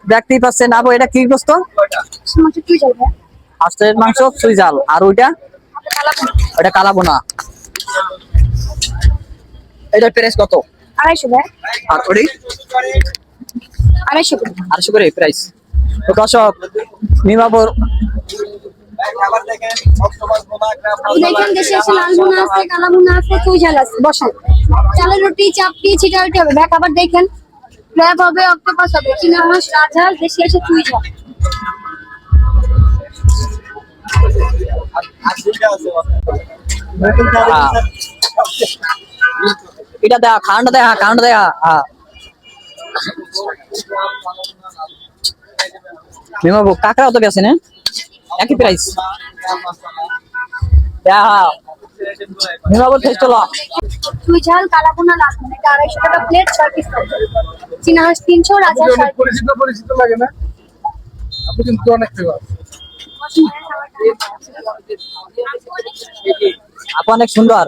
দেখতেই পাচ্ছেন আপু, এটা কি গোস্ত? হাঁসের মাংস চুই ঝাল। আর ওইটা? ওটা কালাবোনা। এটার প্রাইস কত? 250 ভাই। আর ওই 250 করে। 250 করে প্রাইস। তো দর্শক, মিমাপুর দেখেন দেশে এসে লাল বোনা আছে, কালা বোনা আছে, চুই ঝাল আছে। বসান চালের রুটি, চাপটি, ছিটা রুটি হবে। ব্যাক আবার দেখেন ক্র্যাব হবে, অক্টোপাস হবে, চীনা মাছ, রাজহাঁস, দেশে এসে চুই ঝাল। এটা দেখা, খাওয়াটা দেখা, খাওয়াটা দেখা। হ্যাঁ মিমাপুর কাঁকড়াও তো গেছে না, একই প্রাইস। মিমাপুর ফেস চলো। চুই ঝাল, কালা বোনা, লাল বোনা, এটা 250 টাকা প্লেট, 6 পিস থাকবে। চীনা হাঁস 300, রাজহাঁস 60। পরিচিত পরিচিত লাগে না? আপনি কিন্তু অনেক ফেমাস। আপু অনেক সুন্দর।